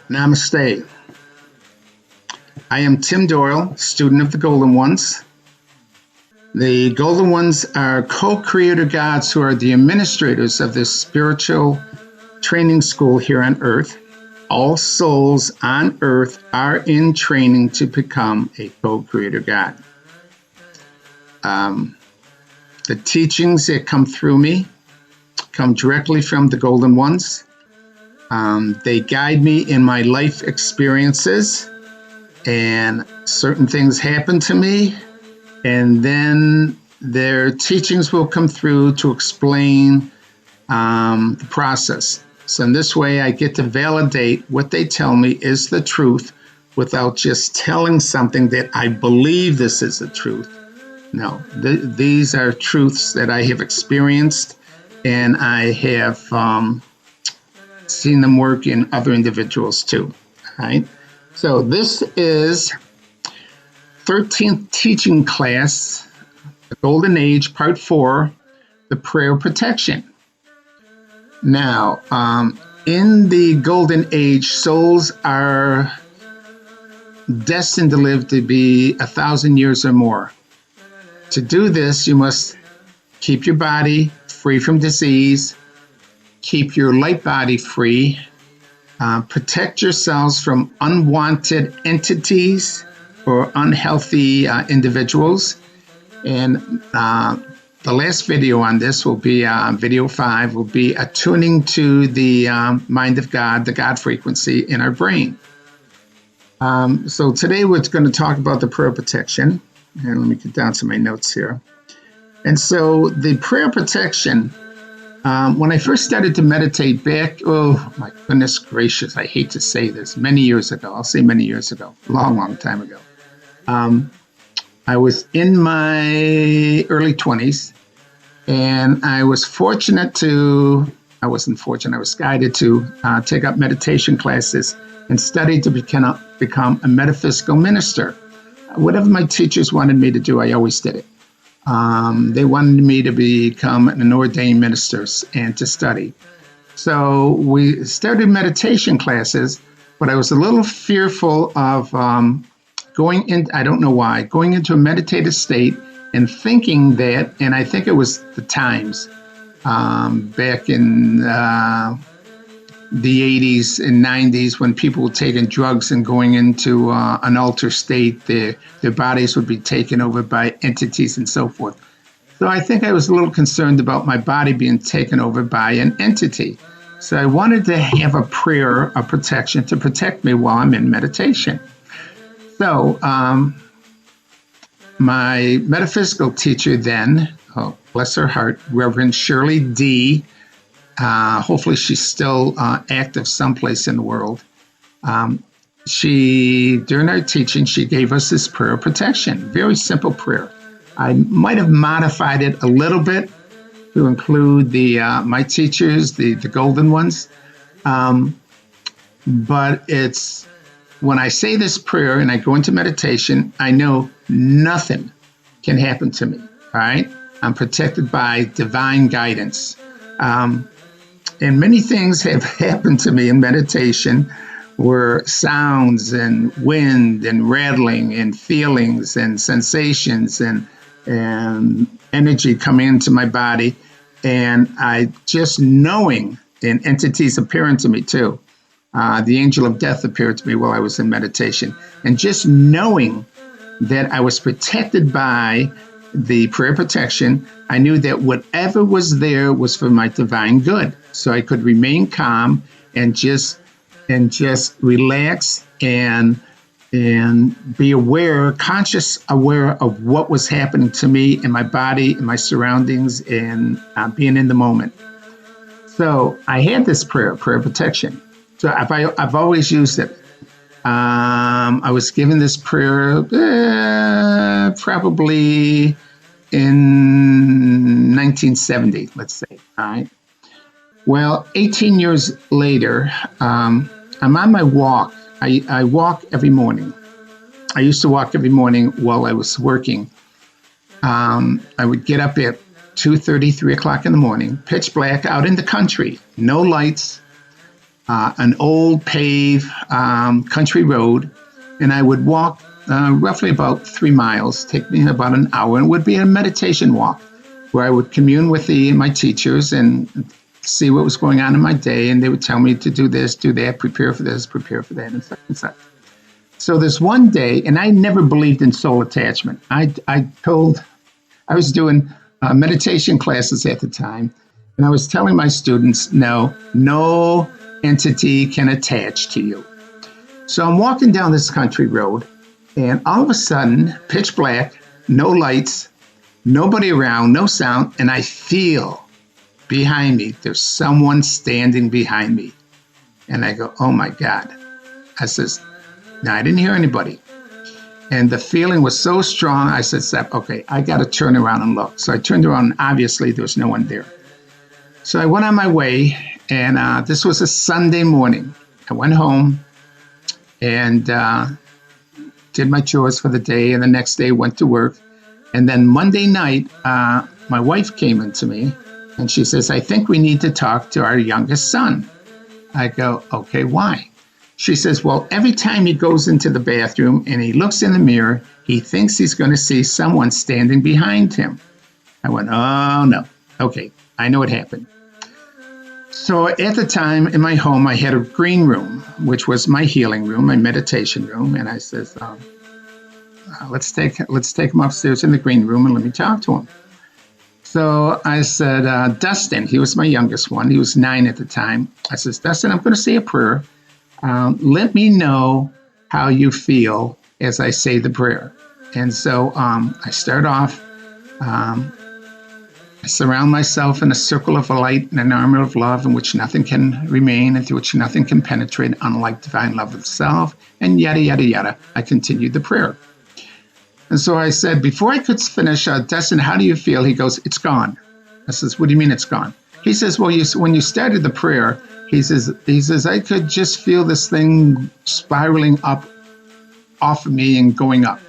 Namaste. I am Tim Doyle, student of the Golden Ones. The Golden Ones are co-creator gods who are the administrators of this spiritual training school here on Earth. All souls on Earth are in training to become a co-creator god. The teachings that come through me come directly from the Golden Ones. They guide me in my life experiences, and certain things happen to me, and then their teachings will come through to explain the process. So in this way, I get to validate what they tell me is the truth without just telling something that I believe this is the truth. No, these are truths that I have experienced, and I have seen them work in other individuals too. All right. So this is 13th teaching class, the Golden Age, Part 4, the Prayer of Protection. Now, in the Golden Age, souls are destined to live to be 1,000 years or more. To do this, you must keep your body free from disease, keep your light body free, protect yourselves from unwanted entities or unhealthy individuals. And the last video on this will be video 5, will be attuning to the mind of God, the God frequency in our brain. So today we're going to talk about the prayer of protection. And let me get down to my notes here. And so the prayer of protection, when I first started to meditate back, oh my goodness gracious, I hate to say this, many years ago, I'll say many years ago, long time ago. I was in my early 20s, and I was I was guided to take up meditation classes and study to become a metaphysical minister. Whatever my teachers wanted me to do, I always did it. They wanted me to become an ordained minister and to study. So we started meditation classes, but I was a little fearful of going into a meditative state and thinking that, and I think it was the times back in the 80s and 90s when people were taking drugs and going into an altered state, their bodies would be taken over by entities and so forth. So I think I was a little concerned about my body being taken over by an entity. So I wanted to have a prayer of protection to protect me while I'm in meditation. So my metaphysical teacher then, oh, bless her heart, Reverend Shirley D., hopefully she's still active someplace in the world. During our teaching, she gave us this prayer of protection, very simple prayer. I might have modified it a little bit to include my teachers, the Golden Ones. But it's, when I say this prayer and I go into meditation, I know nothing can happen to me, all right? I'm protected by divine guidance. And many things have happened to me in meditation, where sounds and wind and rattling and feelings and sensations and energy come into my body. And I just knowing, and entities appearing to me too. The angel of death appeared to me while I was in meditation. And just knowing that I was protected by the prayer protection, I knew that whatever was there was for my divine good. So I could remain calm and just relax and be aware, conscious aware of what was happening to me in my body, in my surroundings, and being in the moment. So I had this prayer protection. So I've always used it. I was given this prayer probably in 1970, let's say. All right. Well, 18 years later, I'm on my walk. I walk every morning. I used to walk every morning while I was working. I would get up at 2:30, 3 o'clock in the morning, pitch black, out in the country, no lights. an old paved country road, and I would walk roughly about 3 miles, take me about an hour, and it would be a meditation walk where I would commune with my teachers and see what was going on in my day, and they would tell me to do this, do that, prepare for this, prepare for that, and such and such. So there's one day, and I never believed in soul attachment. I was doing meditation classes at the time, and I was telling my students, no entity can attach to you. So I'm walking down this country road, and all of a sudden, pitch black, no lights, nobody around, no sound, and I feel behind me, there's someone standing behind me. And I go, oh my God. I says, no, I didn't hear anybody. And the feeling was so strong, I said, Sep, okay, I got to turn around and look. So I turned around, and obviously there was no one there. So I went on my way, and this was a Sunday morning. I went home and did my chores for the day, and the next day went to work. And then Monday night, my wife came into me, and she says, I think we need to talk to our youngest son. I go, okay, why? She says, well, every time he goes into the bathroom and he looks in the mirror, he thinks he's going to see someone standing behind him. I went, oh, no. Okay, I know what happened. So at the time in my home, I had a green room, which was my healing room, my meditation room. And I says, let's take him upstairs in the green room and let me talk to him. So I said, Dustin, he was my youngest one. He was 9 at the time. I says, Dustin, I'm going to say a prayer. Let me know how you feel as I say the prayer. And so I start off, I surround myself in a circle of light and an armor of love in which nothing can remain and through which nothing can penetrate, unlike divine love itself, and yada, yada, yada. I continued the prayer. And so I said, before I could finish, Dustin, how do you feel? He goes, it's gone. I says, what do you mean it's gone? He says, well, when you started the prayer, he says, I could just feel this thing spiraling up off of me and going up.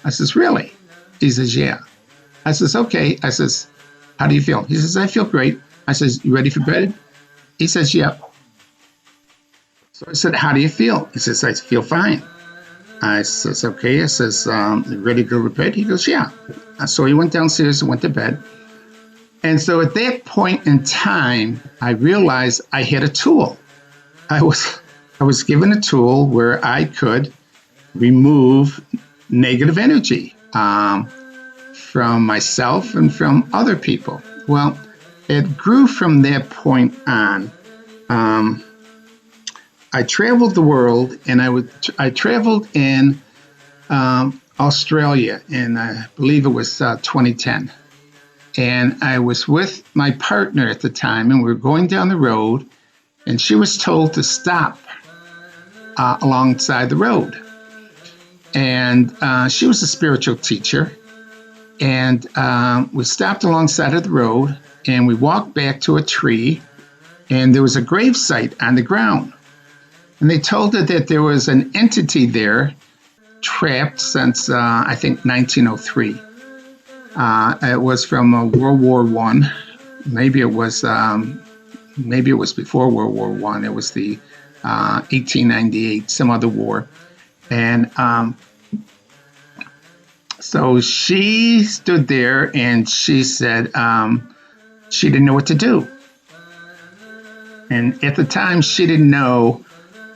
I says, really? He says, yeah. I says, okay. I says, how do you feel? He says, I feel great. I says, you ready for bed? He says, yeah. So I said, how do you feel? He says, I feel fine. I says, okay. I says, you ready to go to bed? He goes, yeah. So he went downstairs and went to bed. And so at that point in time, I realized I had a tool. I was given a tool where I could remove negative energy from myself and from other people. Well, it grew from that point on. I traveled the world, and I traveled in Australia, and I believe it was 2010. And I was with my partner at the time, and we were going down the road, and she was told to stop alongside the road. And she was a spiritual teacher, and we stopped alongside of the road, and we walked back to a tree, and there was a grave site on the ground. And they told her that there was an entity there trapped since, I think, 1903. It was from World War I. Maybe it was before World War I. It was the 1898, some other war. And so she stood there and she said she didn't know what to do. And at the time, she didn't know,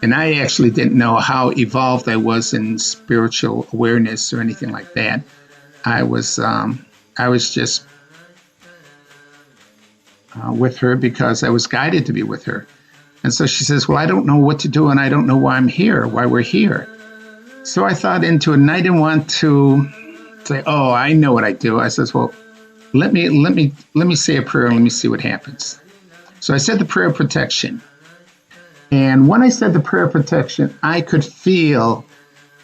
and I actually didn't know how evolved I was in spiritual awareness or anything like that. I was just with her because I was guided to be with her. And so she says, well, I don't know what to do, and I don't know why I'm here, why we're here. So I thought into it, and I didn't want to say, oh, I know what I do. I says, well, let me say a prayer and let me see what happens. So I said the prayer of protection. And when I said the prayer of protection, I could feel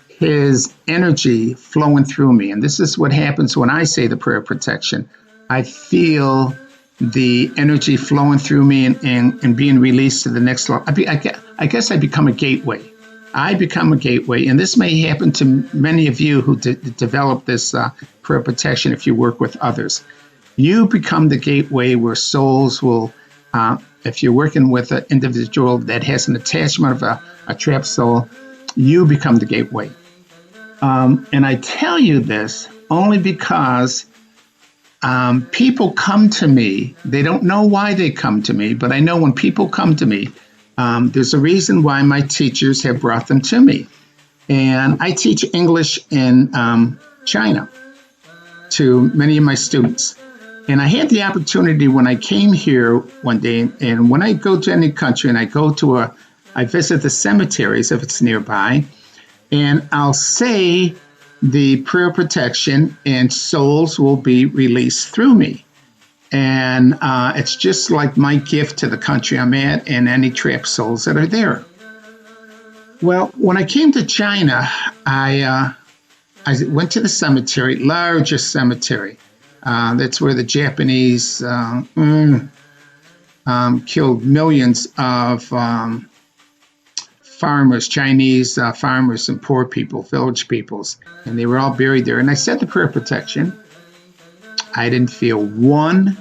his energy flowing through me. And this is what happens when I say the prayer of protection. I feel the energy flowing through me and being released to the next level. I guess I become a gateway. I become a gateway. And this may happen to many of you who develop this prayer of protection if you work with others. You become the gateway where souls will If you're working with an individual that has an attachment of a trapped soul, you become the gateway. And I tell you this only because people come to me. They don't know why they come to me, but I know when people come to me, there's a reason why my teachers have brought them to me. And I teach English in China to many of my students. And I had the opportunity when I came here one day, and when I go to any country and I visit the cemeteries if it's nearby, and I'll say the prayer of protection, and souls will be released through me. And it's just like my gift to the country I'm at and any trapped souls that are there. Well, when I came to China, I went to the cemetery, largest cemetery. That's where the Japanese killed millions of farmers, Chinese farmers and poor people, village peoples, and they were all buried there. And I said the prayer of protection. I didn't feel one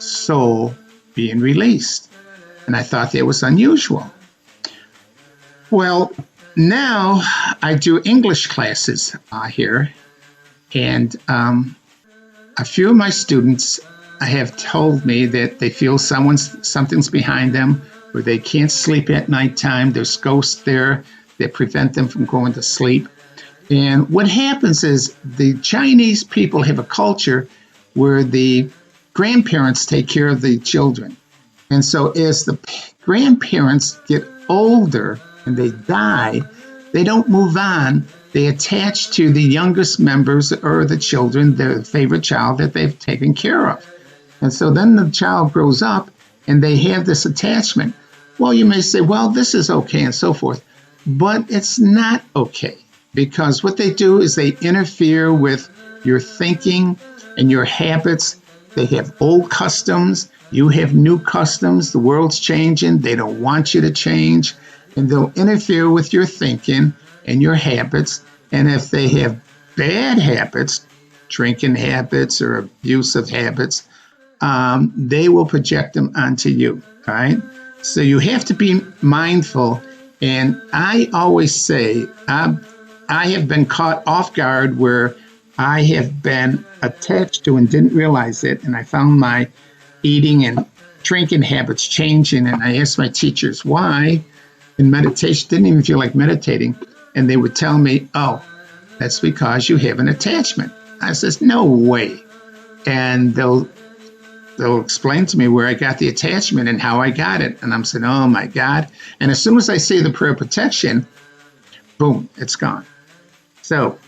soul being released, and I thought that was unusual. Well, now I do English classes here, and a few of my students have told me that they feel something's behind them, or they can't sleep at nighttime. There's ghosts there that prevent them from going to sleep. And what happens is the Chinese people have a culture where the grandparents take care of the children. And so as the grandparents get older and they die, they don't move on. They attach to the youngest members or the children, their favorite child that they've taken care of. And so then the child grows up and they have this attachment. Well, you may say, well, this is okay and so forth, but it's not okay, because what they do is they interfere with your thinking and your habits. They have old customs. You have new customs. The world's changing. They don't want you to change, and they'll interfere with your thinking and your habits. And if they have bad habits, drinking habits or abusive habits, they will project them onto you, all right? So you have to be mindful. And I always say, I have been caught off guard where I have been attached to and didn't realize it. And I found my eating and drinking habits changing. And I asked my teachers why. In meditation, didn't even feel like meditating. And they would tell me, oh, that's because you have an attachment. I says, no way. And they'll explain to me where I got the attachment and how I got it. And I'm saying, oh my God. And as soon as I say the prayer of protection, boom, it's gone. So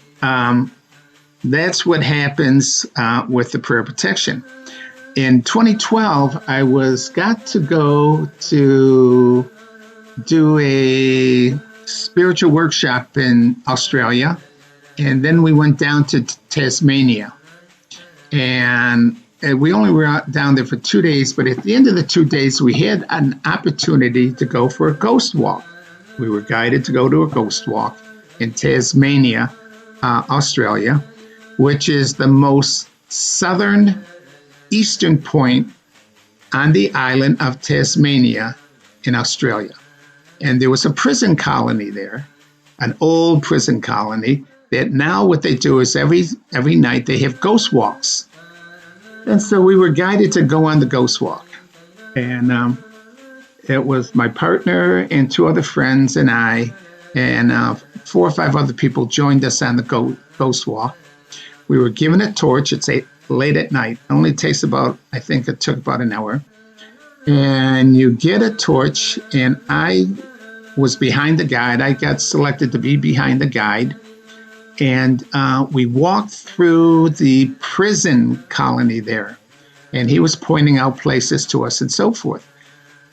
that's what happens with the prayer of protection. In 2012, I got to go to do a spiritual workshop in Australia. And then we went down to Tasmania. And we only were down there for 2 days, but at the end of the 2 days, we had an opportunity to go for a ghost walk. We were guided to go to a ghost walk in Tasmania, Australia, which is the most southern eastern point on the island of Tasmania in Australia. And there was a prison colony there, an old prison colony, that now what they do is every night they have ghost walks. And so we were guided to go on the ghost walk. And it was my partner and 2 other friends and I, and 4 or 5 other people joined us on the ghost walk. We were given a torch. It's late at night. It only takes I think it took about an hour. And you get a torch, and I was behind the guide. I got selected to be behind the guide. And we walked through the prison colony there, and he was pointing out places to us and so forth.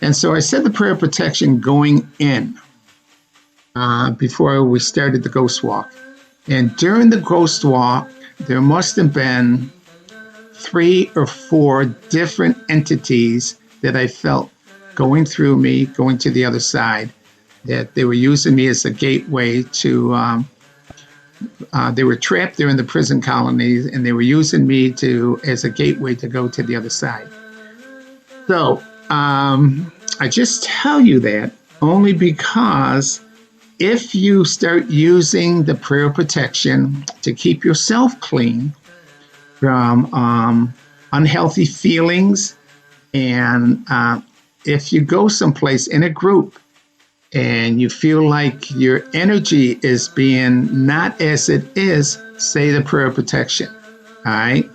And so I said the prayer of protection going in before we started the ghost walk. And during the ghost walk, there must have been 3 or 4 different entities that I felt going through me, going to the other side, that they were using me as a gateway to they were trapped there in the prison colonies, and they were using me as a gateway to go to the other side. So I just tell you that only because if you start using the prayer protection to keep yourself clean from unhealthy feelings, and if you go someplace in a group and you feel like your energy is being not as it is, say the prayer protection. All right.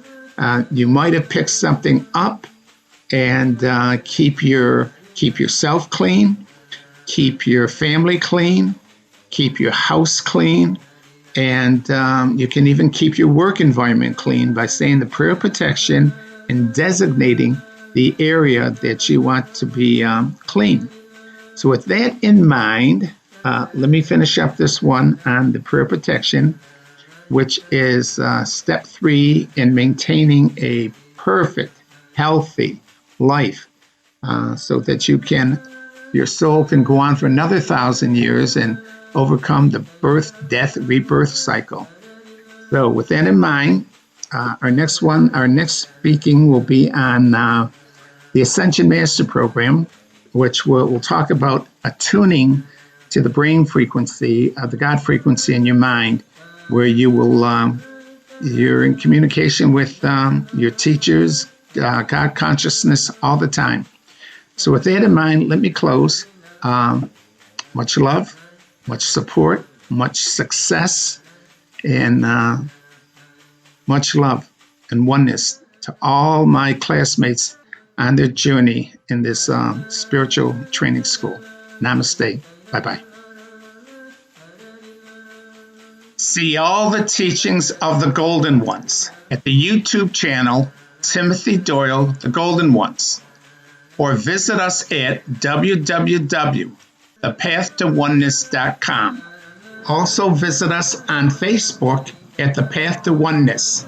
You might have picked something up, and keep yourself clean, keep your family clean, keep your house clean, and you can even keep your work environment clean by saying the prayer of protection and designating the area that you want to be clean. So with that in mind, let me finish up this one on the prayer of protection, which is step 3 in maintaining a perfect, healthy life, so that your soul can go on for another 1,000 years and overcome the birth, death, rebirth cycle. So with that in mind, our next speaking will be on the Ascension Master Program, which we'll talk about attuning to the brain frequency, the God frequency in your mind, where you're in communication with your teachers, God consciousness all the time. So with that in mind, let me close. Much love, much support, much success, and much love and oneness to all my classmates on their journey in this spiritual training school. Namaste. Bye-bye. See all the teachings of the Golden Ones at the YouTube channel Timothy Doyle, The Golden Ones, or visit us at www.thepathtowoneness.com. Also visit us on Facebook at The Path to Oneness.